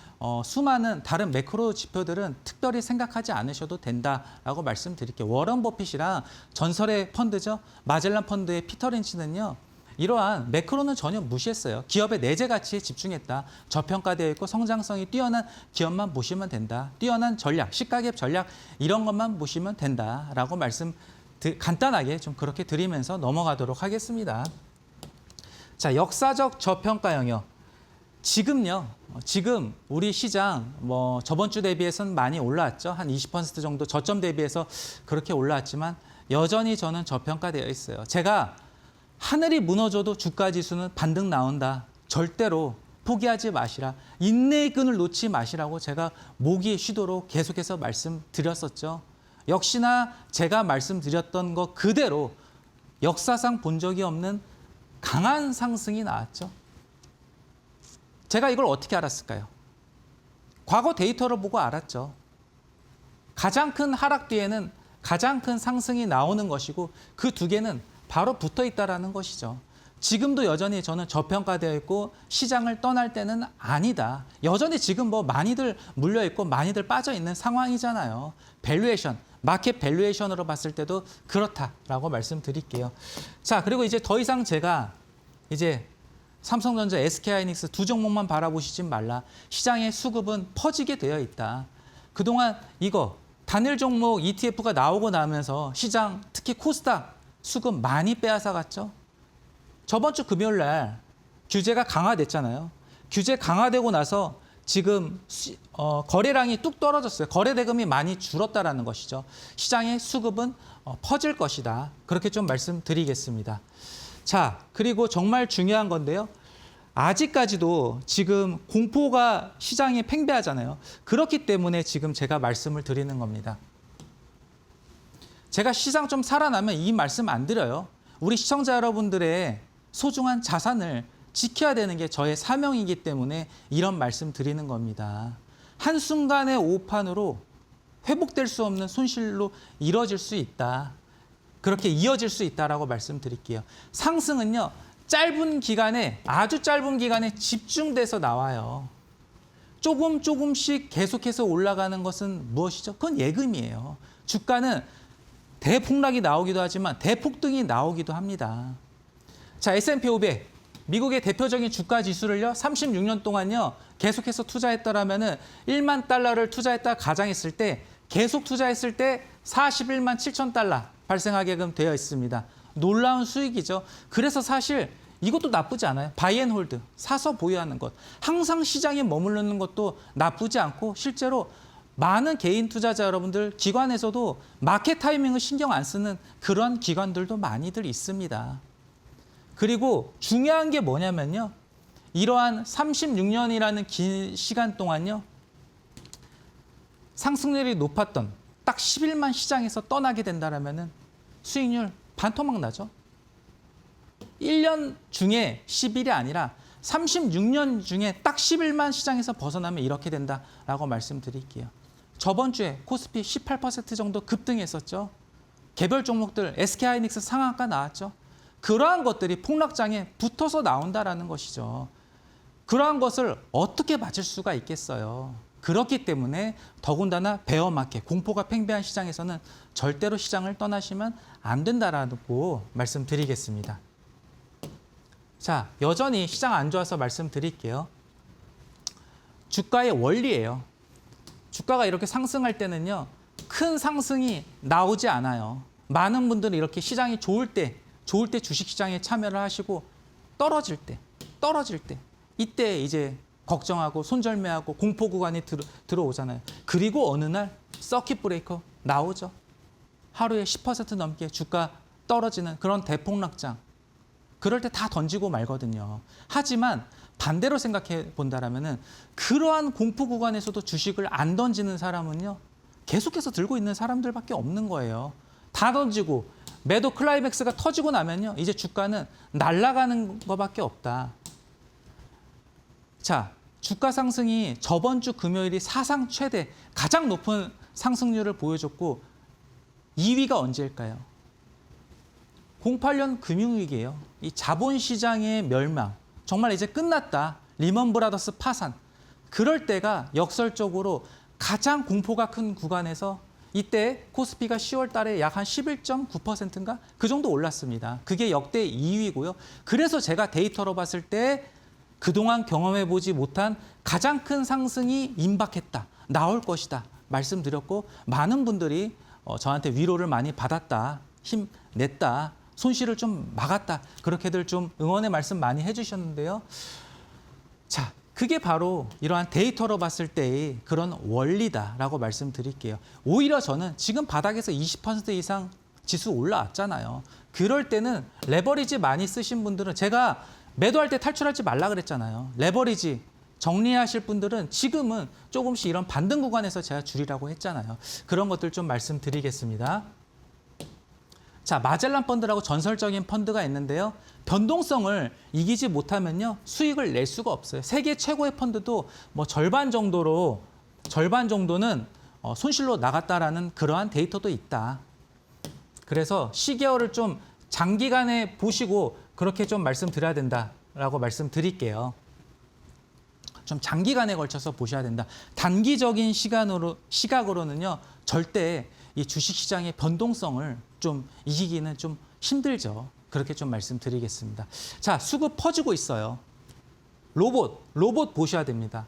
수많은 다른 매크로 지표들은 특별히 생각하지 않으셔도 된다라고 말씀드릴게요. 워런 버핏이랑 전설의 펀드죠. 마젤란 펀드의 피터 린치는요. 이러한 매크로는 전혀 무시했어요. 기업의 내재 가치에 집중했다. 저평가되어 있고 성장성이 뛰어난 기업만 보시면 된다. 뛰어난 전략, 시가갭 전략 이런 것만 보시면 된다라고 간단하게 좀 그렇게 드리면서 넘어가도록 하겠습니다. 자, 역사적 저평가 영역. 지금 우리 시장 저번 주 대비해서는 많이 올라왔죠. 한 20% 정도 저점 대비해서 그렇게 올라왔지만 여전히 저는 저평가되어 있어요. 제가 하늘이 무너져도 주가 지수는 반등 나온다. 절대로 포기하지 마시라. 인내의 끈을 놓지 마시라고 제가 목이 쉬도록 계속해서 말씀드렸었죠. 역시나 제가 말씀드렸던 것 그대로 역사상 본 적이 없는 강한 상승이 나왔죠. 제가 이걸 어떻게 알았을까요? 과거 데이터를 보고 알았죠. 가장 큰 하락 뒤에는 가장 큰 상승이 나오는 것이고 그 두 개는 바로 붙어 있다라는 것이죠. 지금도 여전히 저는 저평가되어 있고 시장을 떠날 때는 아니다. 여전히 지금 뭐 많이들 물려 있고 많이들 빠져 있는 상황이잖아요. 밸류에이션, 마켓 밸류에이션으로 봤을 때도 그렇다라고 말씀드릴게요. 자, 그리고 이제 더 이상 제가 이제 삼성전자, SK하이닉스 두 종목만 바라보시지 말라. 시장의 수급은 퍼지게 되어 있다. 그동안 이거 단일 종목 ETF가 나오고 나면서 시장, 특히 코스닥 수급 많이 빼앗아 갔죠. 저번 주 금요일 날 규제가 강화됐잖아요. 규제 강화되고 나서 지금 거래량이 뚝 떨어졌어요. 거래 대금이 많이 줄었다라는 것이죠. 시장의 수급은 퍼질 것이다. 그렇게 좀 말씀드리겠습니다. 자, 그리고 정말 중요한 건데요. 아직까지도 지금 공포가 시장에 팽배하잖아요. 그렇기 때문에 지금 제가 말씀을 드리는 겁니다. 제가 시장 좀 살아나면 이 말씀 안 드려요. 우리 시청자 여러분들의 소중한 자산을 지켜야 되는 게 저의 사명이기 때문에 이런 말씀 드리는 겁니다. 한순간의 오판으로 회복될 수 없는 손실로 이뤄질 수 있다. 그렇게 이어질 수 있다라고 말씀드릴게요. 상승은요, 짧은 기간에, 아주 짧은 기간에 집중돼서 나와요. 조금씩 계속해서 올라가는 것은 무엇이죠? 그건 예금이에요. 주가는 대폭락이 나오기도 하지만 대폭등이 나오기도 합니다. 자, S&P 500, 미국의 대표적인 주가 지수를요, 36년 동안요, 계속해서 투자했더라면은 1만 달러를 투자했다 가정했을 때, 계속 투자했을 때 41만 7천 달러 발생하게끔 되어 있습니다. 놀라운 수익이죠. 그래서 사실 이것도 나쁘지 않아요. 바이 앤 홀드, 사서 보유하는 것. 항상 시장에 머무르는 것도 나쁘지 않고 실제로 많은 개인 투자자 여러분들, 기관에서도 마켓 타이밍을 신경 안 쓰는 그런 기관들도 많이들 있습니다. 그리고 중요한 게 뭐냐면요. 이러한 36년이라는 긴 시간 동안요. 상승률이 높았던 딱 10일만 시장에서 떠나게 된다면 수익률 반토막 나죠. 1년 중에 10일이 아니라 36년 중에 딱 10일만 시장에서 벗어나면 이렇게 된다라고 말씀드릴게요. 저번 주에 코스피 18% 정도 급등했었죠. 개별 종목들 SK하이닉스 상한가 나왔죠. 그러한 것들이 폭락장에 붙어서 나온다라는 것이죠. 그러한 것을 어떻게 맞을 수가 있겠어요. 그렇기 때문에 더군다나 베어마켓, 공포가 팽배한 시장에서는 절대로 시장을 떠나시면 안 된다라고 말씀드리겠습니다. 자, 여전히 시장 안 좋아서 말씀드릴게요. 주가의 원리예요. 주가가 이렇게 상승할 때는요, 큰 상승이 나오지 않아요. 많은 분들이 이렇게 시장이 좋을 때 주식시장에 참여를 하시고 떨어질 때 이때 이제 걱정하고 손절매하고 공포 구간이 들어오잖아요. 그리고 어느 날 서킷 브레이커 나오죠. 하루에 10% 넘게 주가 떨어지는 그런 대폭락장. 그럴 때 다 던지고 말거든요. 하지만 반대로 생각해 본다라면은 그러한 공포 구간에서도 주식을 안 던지는 사람은요. 계속해서 들고 있는 사람들밖에 없는 거예요. 다 던지고 매도 클라이맥스가 터지고 나면요. 이제 주가는 날아가는 것밖에 없다. 자, 주가 상승이 저번 주 금요일이 사상 최대 가장 높은 상승률을 보여줬고 2위가 언제일까요? 08년 금융위기예요. 이 자본시장의 멸망, 정말 이제 끝났다. 리먼 브라더스 파산. 그럴 때가 역설적으로 가장 공포가 큰 구간에서 이때 코스피가 10월 달에 약 한 11.9%인가? 그 정도 올랐습니다. 그게 역대 2위고요. 그래서 제가 데이터로 봤을 때 그동안 경험해보지 못한 가장 큰 상승이 임박했다. 나올 것이다. 말씀드렸고 많은 분들이 저한테 위로를 많이 받았다. 힘냈다. 손실을 좀 막았다. 그렇게들 좀 응원의 말씀 많이 해주셨는데요. 자, 그게 바로 이러한 데이터로 봤을 때의 그런 원리다라고 말씀드릴게요. 오히려 저는 지금 바닥에서 20% 이상 지수 올라왔잖아요. 그럴 때는 레버리지 많이 쓰신 분들은 제가 매도할 때 탈출하지 말라 그랬잖아요. 레버리지 정리하실 분들은 지금은 조금씩 이런 반등 구간에서 제가 줄이라고 했잖아요. 그런 것들 좀 말씀드리겠습니다. 자, 마젤란 펀드라고 전설적인 펀드가 있는데요. 변동성을 이기지 못하면요, 수익을 낼 수가 없어요. 세계 최고의 펀드도 뭐 절반 정도는 손실로 나갔다라는 그러한 데이터도 있다. 그래서 시계열을 좀 장기간에 보시고 그렇게 좀 말씀드려야 된다라고 말씀드릴게요. 좀 장기간에 걸쳐서 보셔야 된다. 단기적인 시각으로는요, 절대 이 주식시장의 변동성을 좀 이기기는 좀 힘들죠. 그렇게 좀 말씀드리겠습니다. 자, 수급 퍼지고 있어요. 로봇 보셔야 됩니다.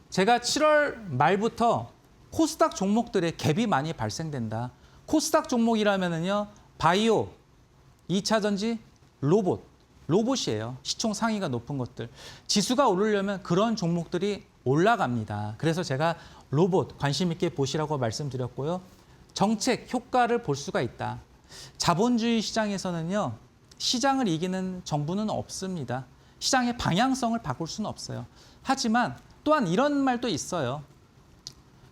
제가 7월 말부터 코스닥 종목들의 갭이 많이 발생된다. 코스닥 종목이라면은요, 바이오, 2차 전지, 로봇이에요. 시총 상위가 높은 것들. 지수가 오르려면 그런 종목들이 올라갑니다. 그래서 제가 로봇 관심 있게 보시라고 말씀드렸고요. 정책 효과를 볼 수가 있다. 자본주의 시장에서는요, 시장을 이기는 정부는 없습니다. 시장의 방향성을 바꿀 수는 없어요. 하지만 또한 이런 말도 있어요.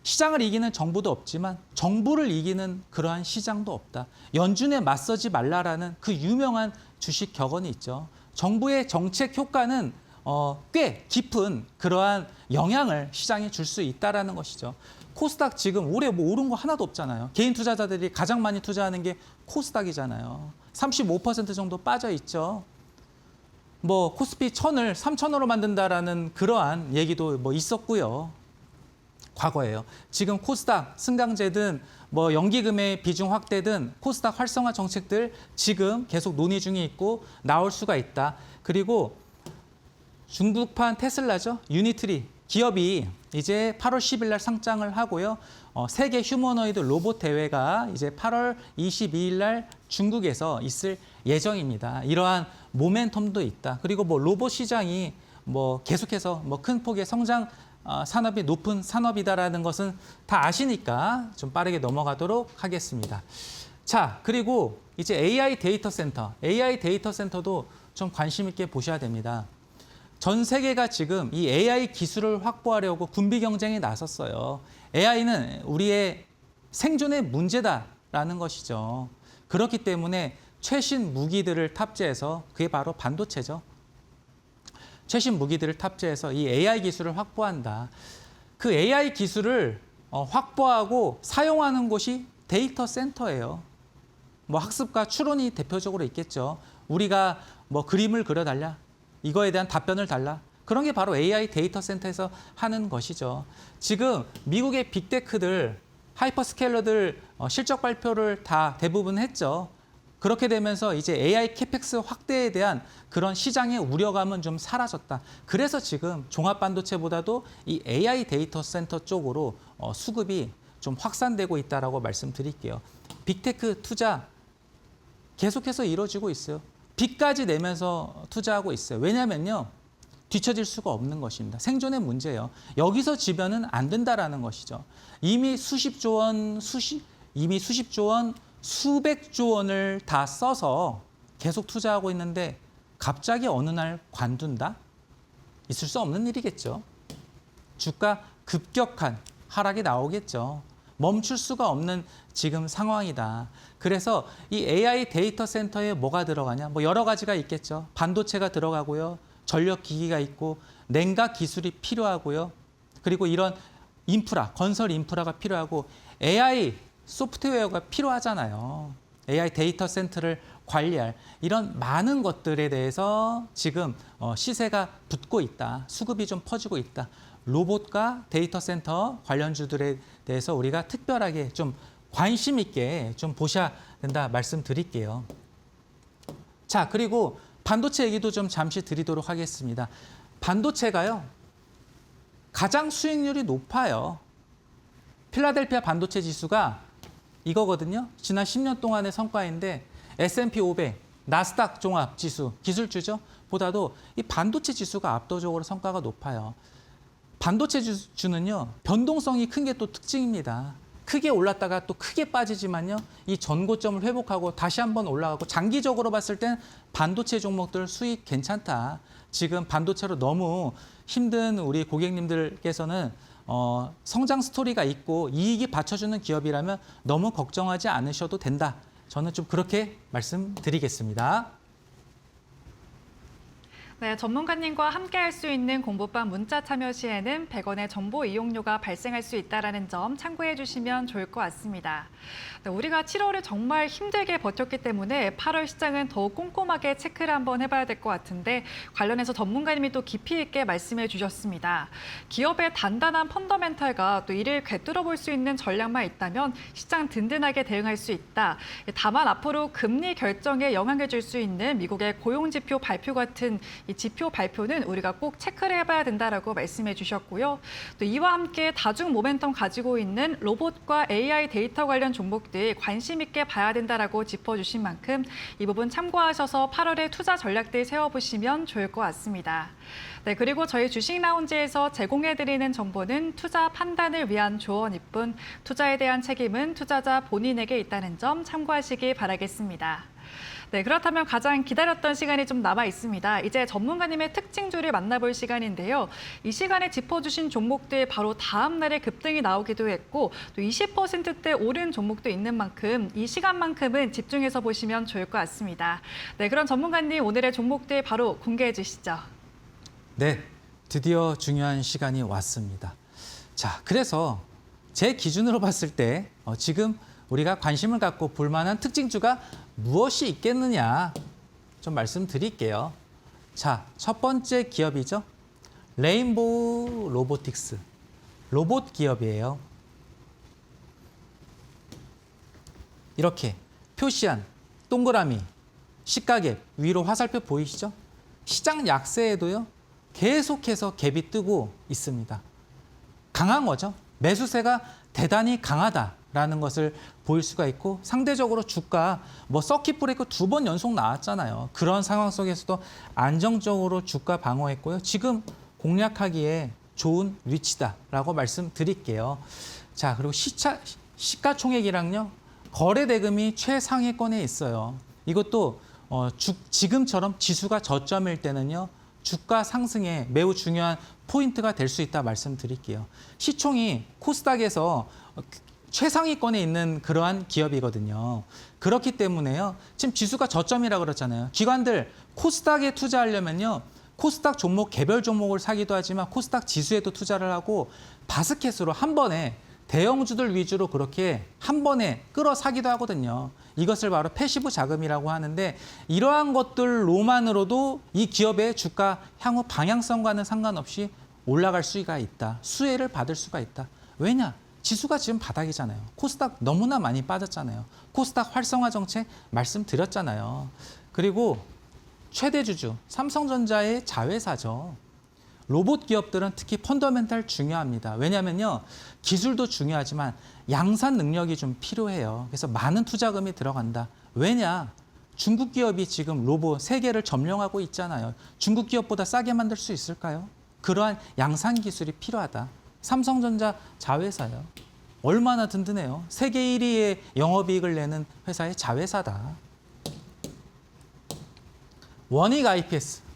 시장을 이기는 정부도 없지만 정부를 이기는 그러한 시장도 없다. 연준에 맞서지 말라라는 그 유명한 주식 격언이 있죠. 정부의 정책 효과는 꽤 깊은 그러한 영향을 시장에 줄 수 있다라는 것이죠. 코스닥 지금 올해 뭐 오른 거 하나도 없잖아요. 개인 투자자들이 가장 많이 투자하는 게 코스닥이잖아요. 35% 정도 빠져 있죠. 뭐 코스피 1000을 3000으로 만든다라는 그러한 얘기도 뭐 있었고요. 과거예요. 지금 코스닥 승강제든 뭐 연기금의 비중 확대든 코스닥 활성화 정책들 지금 계속 논의 중에 있고 나올 수가 있다. 그리고 중국판 테슬라죠. 유니트리 기업이 이제 8월 10일 날 상장을 하고요. 세계 휴머노이드 로봇 대회가 이제 8월 22일 날 중국에서 있을 예정입니다. 이러한 모멘텀도 있다. 그리고 뭐 로봇 시장이 뭐 계속해서 뭐 큰 폭의 성장 산업이 높은 산업이다라는 것은 다 아시니까 좀 빠르게 넘어가도록 하겠습니다. 자, 그리고 이제 AI 데이터 센터도 좀 관심 있게 보셔야 됩니다. 전 세계가 지금 이 AI 기술을 확보하려고 군비 경쟁에 나섰어요. AI는 우리의 생존의 문제다라는 것이죠. 그렇기 때문에 최신 무기들을 탑재해서 그게 바로 반도체죠. 최신 무기들을 탑재해서 이 AI 기술을 확보한다. 그 AI 기술을 확보하고 사용하는 곳이 데이터 센터예요. 뭐 학습과 추론이 대표적으로 있겠죠. 우리가 뭐 그림을 그려달라. 이거에 대한 답변을 달라. 그런 게 바로 AI 데이터 센터에서 하는 것이죠. 지금 미국의 빅테크들, 하이퍼스케일러들 실적 발표를 다 대부분 했죠. 그렇게 되면서 이제 AI 캐펙스 확대에 대한 그런 시장의 우려감은 좀 사라졌다. 그래서 지금 종합반도체보다도 이 AI 데이터 센터 쪽으로 수급이 좀 확산되고 있다라고 말씀드릴게요. 빅테크 투자 계속해서 이루어지고 있어요. 빚까지 내면서 투자하고 있어요. 왜냐면요, 뒤처질 수가 없는 것입니다. 생존의 문제예요. 여기서 지면은 안 된다라는 것이죠. 이미 수십조 원, 수백조 원을 다 써서 계속 투자하고 있는데 갑자기 어느 날 관둔다? 있을 수 없는 일이겠죠. 주가 급격한 하락이 나오겠죠. 멈출 수가 없는 지금 상황이다. 그래서 이 AI 데이터 센터에 뭐가 들어가냐? 뭐 여러 가지가 있겠죠. 반도체가 들어가고요. 전력 기기가 있고 냉각 기술이 필요하고요. 그리고 이런 인프라, 건설 인프라가 필요하고 AI 소프트웨어가 필요하잖아요. AI 데이터 센터를 관리할 이런 많은 것들에 대해서 지금 시세가 붙고 있다. 수급이 좀 퍼지고 있다. 로봇과 데이터 센터 관련주들에 대해서 우리가 특별하게 좀 관심 있게 좀 보셔야 된다 말씀드릴게요. 자, 그리고 반도체 얘기도 좀 잠시 드리도록 하겠습니다. 반도체가요, 가장 수익률이 높아요. 필라델피아 반도체 지수가 이거거든요. 지난 10년 동안의 성과인데 S&P 500, 나스닥 종합 지수, 기술주죠. 보다도 이 반도체 지수가 압도적으로 성과가 높아요. 반도체 지수는요, 변동성이 큰 게 또 특징입니다. 크게 올랐다가 또 크게 빠지지만요. 이 전고점을 회복하고 다시 한번 올라가고 장기적으로 봤을 땐 반도체 종목들 수익 괜찮다. 지금 반도체로 너무 힘든 우리 고객님들께서는 성장 스토리가 있고 이익이 받쳐주는 기업이라면 너무 걱정하지 않으셔도 된다. 저는 좀 그렇게 말씀드리겠습니다. 네, 전문가님과 함께 할 수 있는 공부방 문자 참여 시에는 100원의 정보 이용료가 발생할 수 있다는 점 참고해 주시면 좋을 것 같습니다. 네, 우리가 7월을 정말 힘들게 버텼기 때문에 8월 시장은 더욱 꼼꼼하게 체크를 한번 해봐야 될 것 같은데 관련해서 전문가님이 또 깊이 있게 말씀해 주셨습니다. 기업의 단단한 펀더멘탈과 또 이를 꿰뚫어 볼 수 있는 전략만 있다면 시장 든든하게 대응할 수 있다. 다만 앞으로 금리 결정에 영향을 줄 수 있는 미국의 고용지표 발표 같은 이 지표 발표는 우리가 꼭 체크를 해봐야 된다라고 말씀해 주셨고요. 또 이와 함께 다중 모멘텀 가지고 있는 로봇과 AI 데이터 관련 종목들 관심 있게 봐야 된다라고 짚어주신 만큼 이 부분 참고하셔서 8월에 투자 전략들 세워보시면 좋을 것 같습니다. 네, 그리고 저희 주식 라운지에서 제공해드리는 정보는 투자 판단을 위한 조언일 뿐 투자에 대한 책임은 투자자 본인에게 있다는 점 참고하시기 바라겠습니다. 네, 그렇다면 가장 기다렸던 시간이 좀 남아 있습니다. 이제 전문가님의 특징주를 만나볼 시간인데요. 이 시간에 짚어주신 종목들 바로 다음 날에 급등이 나오기도 했고 또 20%대 오른 종목도 있는 만큼 이 시간만큼은 집중해서 보시면 좋을 것 같습니다. 네, 그럼 전문가님 오늘의 종목들 바로 공개해 주시죠. 네, 드디어 중요한 시간이 왔습니다. 자, 그래서 제 기준으로 봤을 때 지금 우리가 관심을 갖고 볼 만한 특징주가 무엇이 있겠느냐 좀 말씀드릴게요. 자, 첫 번째 기업이죠. 레인보우 로보틱스. 로봇 기업이에요. 이렇게 표시한 동그라미, 시가갭, 위로 화살표 보이시죠? 시장 약세에도요. 계속해서 갭이 뜨고 있습니다. 강한 거죠. 매수세가 대단히 강하다라는 것을 보일 수가 있고 상대적으로 주가 서킷 브레이크 2번 연속 나왔잖아요. 그런 상황 속에서도 안정적으로 주가 방어했고요. 지금 공략하기에 좋은 위치다라고 말씀드릴게요. 자, 그리고 시가총액이랑요. 거래 대금이 최상위권에 있어요. 이것도 지금처럼 지수가 저점일 때는요. 주가 상승에 매우 중요한 포인트가 될 수 있다 말씀드릴게요. 시총이 코스닥에서 최상위권에 있는 그러한 기업이거든요. 그렇기 때문에요. 지금 지수가 저점이라고 그랬잖아요. 기관들 코스닥에 투자하려면요. 코스닥 종목 개별 종목을 사기도 하지만 코스닥 지수에도 투자를 하고 바스켓으로 한 번에 대형주들 위주로 그렇게 한 번에 끌어 사기도 하거든요. 이것을 바로 패시브 자금이라고 하는데 이러한 것들로만으로도 이 기업의 주가 향후 방향성과는 상관없이 올라갈 수가 있다. 수혜를 받을 수가 있다. 왜냐? 지수가 지금 바닥이잖아요. 코스닥 너무나 많이 빠졌잖아요. 코스닥 활성화 정책 말씀드렸잖아요. 그리고 최대 주주 삼성전자의 자회사죠. 로봇 기업들은 특히 펀더멘탈 중요합니다. 왜냐하면요. 기술도 중요하지만 양산 능력이 좀 필요해요. 그래서 많은 투자금이 들어간다. 왜냐? 중국 기업이 지금 로봇 세계를 점령하고 있잖아요. 중국 기업보다 싸게 만들 수 있을까요? 그러한 양산 기술이 필요하다. 삼성전자 자회사요. 얼마나 든든해요. 세계 1위의 영업이익을 내는 회사의 자회사다. 원익 IPS.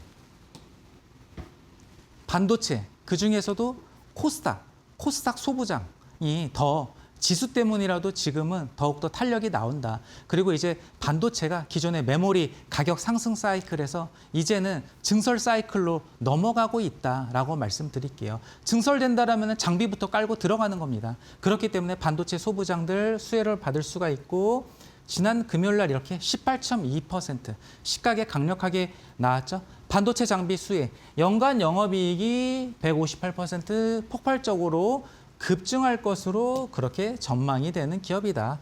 반도체, 그중에서도 코스닥 소부장이 더 지수 때문이라도 지금은 더욱더 탄력이 나온다. 그리고 이제 반도체가 기존의 메모리 가격 상승 사이클에서 이제는 증설 사이클로 넘어가고 있다라고 말씀드릴게요. 증설된다라면 장비부터 깔고 들어가는 겁니다. 그렇기 때문에 반도체 소부장들 수혜를 받을 수가 있고 지난 금요일 날 이렇게 18.2% 시가게 강력하게 나왔죠. 반도체 장비 수혜, 연간 영업이익이 158% 폭발적으로 급증할 것으로 그렇게 전망이 되는 기업이다.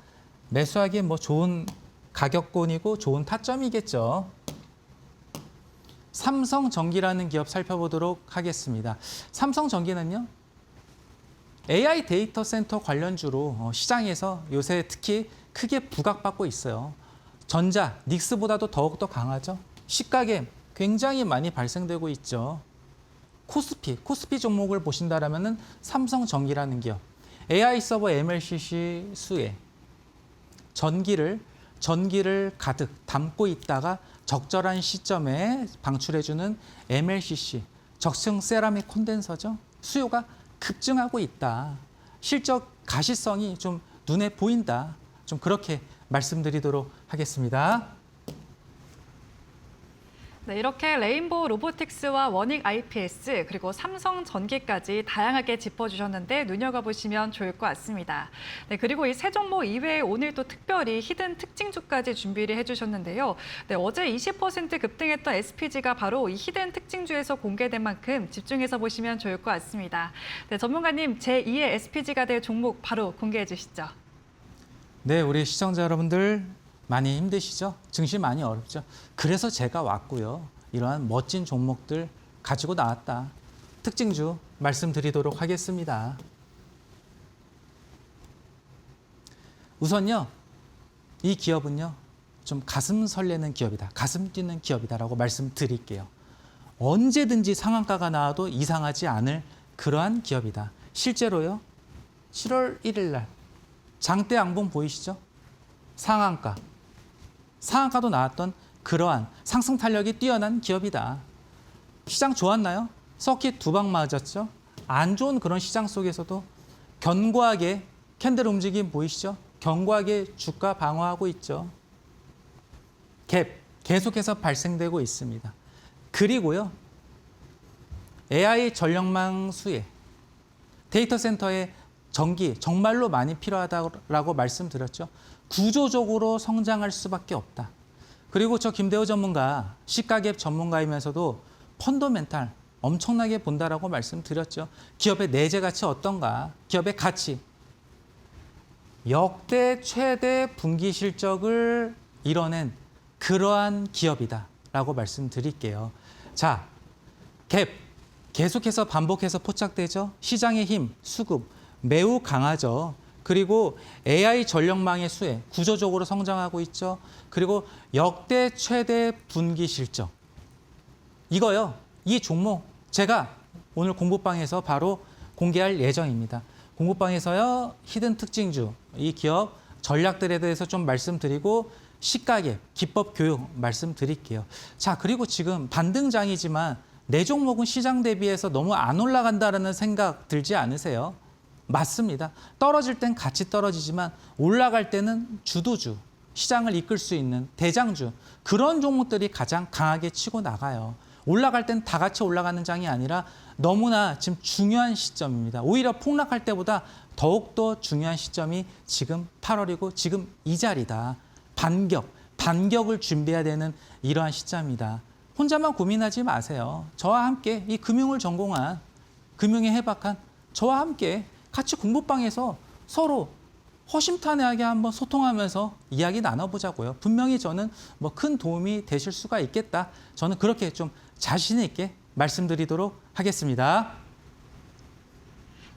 매수하기에 좋은 가격권이고 좋은 타점이겠죠. 삼성전기라는 기업 살펴보도록 하겠습니다. 삼성전기는요. AI 데이터 센터 관련주로 시장에서 요새 특히 크게 부각받고 있어요. 전자, 닉스보다도 더욱더 강하죠. 시가갭 굉장히 많이 발생되고 있죠. 코스피 종목을 보신다라면은 삼성전기라는 기업. AI 서버 MLCC 수에 전기를 가득 담고 있다가 적절한 시점에 방출해주는 MLCC, 적층 세라믹 콘덴서죠. 수요가 급증하고 있다. 실적 가시성이 좀 눈에 보인다. 좀 그렇게 말씀드리도록 하겠습니다. 네, 이렇게 레인보우 로보틱스와 원익 IPS 그리고 삼성 전기까지 다양하게 짚어주셨는데 눈여겨보시면 좋을 것 같습니다. 네, 그리고 이 세 종목 이외에 오늘 또 특별히 히든 특징주까지 준비를 해주셨는데요. 네, 어제 20% 급등했던 SPG가 바로 이 히든 특징주에서 공개된 만큼 집중해서 보시면 좋을 것 같습니다. 네, 전문가님 제2의 SPG가 될 종목 바로 공개해 주시죠. 네, 우리 시청자 여러분들 많이 힘드시죠? 증시 많이 어렵죠? 그래서 제가 왔고요. 이러한 멋진 종목들 가지고 나왔다. 특징주 말씀드리도록 하겠습니다. 우선요, 이 기업은요, 좀 가슴 설레는 기업이다. 가슴 뛰는 기업이다라고 말씀드릴게요. 언제든지 상한가가 나와도 이상하지 않을 그러한 기업이다. 실제로요, 7월 1일 날 장대 양봉 보이시죠? 상한가도 나왔던 그러한 상승 탄력이 뛰어난 기업이다. 시장 좋았나요? 서킷 두 방 맞았죠? 안 좋은 그런 시장 속에서도 견고하게 캔들 움직임 보이시죠? 견고하게 주가 방어하고 있죠. 갭 계속해서 발생되고 있습니다. 그리고요, AI 전력망 수혜, 데이터 센터에 전기 정말로 많이 필요하다고 말씀드렸죠. 구조적으로 성장할 수밖에 없다. 그리고 저 김대호 전문가, 시가갭 전문가이면서도 펀더멘탈 엄청나게 본다라고 말씀드렸죠. 기업의 내재 가치 어떤가? 기업의 가치. 역대 최대 분기 실적을 이뤄낸 그러한 기업이다라고 말씀드릴게요. 자, 갭 계속해서 반복해서 포착되죠. 시장의 힘, 수급 매우 강하죠. 그리고 AI 전력망의 수혜 구조적으로 성장하고 있죠. 그리고 역대 최대 분기 실적. 이거요. 이 종목 제가 오늘 공부방에서 바로 공개할 예정입니다. 공부방에서요. 히든 특징주, 이 기업 전략들에 대해서 좀 말씀드리고 시가갭, 기법 교육 말씀드릴게요. 자, 그리고 지금 반등장이지만 내 종목은 시장 대비해서 너무 안 올라간다는 생각 들지 않으세요? 맞습니다. 떨어질 땐 같이 떨어지지만 올라갈 때는 주도주, 시장을 이끌 수 있는 대장주, 그런 종목들이 가장 강하게 치고 나가요. 올라갈 땐 다 같이 올라가는 장이 아니라 너무나 지금 중요한 시점입니다. 오히려 폭락할 때보다 더욱더 중요한 시점이 지금 8월이고 지금 이 자리다. 반격을 준비해야 되는 이러한 시점이다. 혼자만 고민하지 마세요. 저와 함께 이 금융을 전공한, 금융에 해박한 저와 함께 같이 공부방에서 서로 허심탄회하게 한번 소통하면서 이야기 나눠보자고요. 분명히 저는 뭐 큰 도움이 되실 수가 있겠다. 저는 그렇게 좀 자신 있게 말씀드리도록 하겠습니다.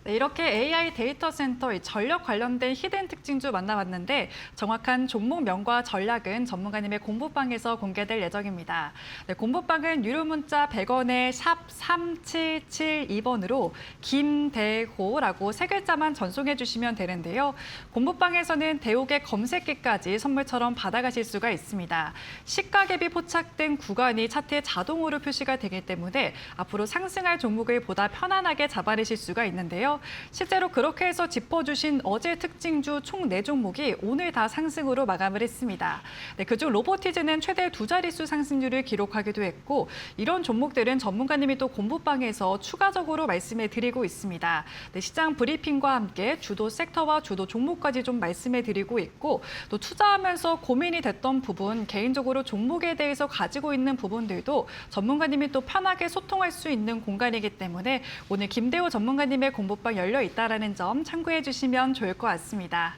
네, 이렇게 AI 데이터 센터 전력 관련된 히든 특징주 만나봤는데 정확한 종목명과 전략은 전문가님의 공부방에서 공개될 예정입니다. 네, 공부방은 유료 문자 100원에 샵 3772번으로 김대호라고 세 글자만 전송해 주시면 되는데요. 공부방에서는 대옥의 검색기까지 선물처럼 받아가실 수가 있습니다. 시가갭이 포착된 구간이 차트에 자동으로 표시가 되기 때문에 앞으로 상승할 종목을 보다 편안하게 잡아내실 수가 있는데요. 실제로 그렇게 해서 짚어주신 어제 특징주 총 4종목이 오늘 다 상승으로 마감을 했습니다. 네, 그중 로보티즈는 최대 2자릿수 상승률을 기록하기도 했고 이런 종목들은 전문가님이 또 공부방에서 추가적으로 말씀해 드리고 있습니다. 네, 시장 브리핑과 함께 주도 섹터와 주도 종목까지 좀 말씀해 드리고 있고 또 투자하면서 고민이 됐던 부분, 개인적으로 종목에 대해서 가지고 있는 부분들도 전문가님이 또 편하게 소통할 수 있는 공간이기 때문에 오늘 김대호 전문가님의 공부방 열려 있다라는 점 참고해 주시면 좋을 것 같습니다.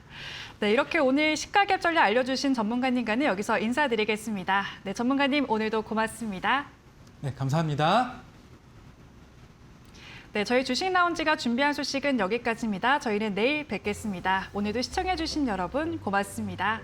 네, 이렇게 오늘 시가갭 전략 알려주신 전문가님과는 여기서 인사드리겠습니다. 네, 전문가님 오늘도 고맙습니다. 네, 감사합니다. 네, 저희 주식 라운지가 준비한 소식은 여기까지입니다. 저희는 내일 뵙겠습니다. 오늘도 시청해 주신 여러분 고맙습니다.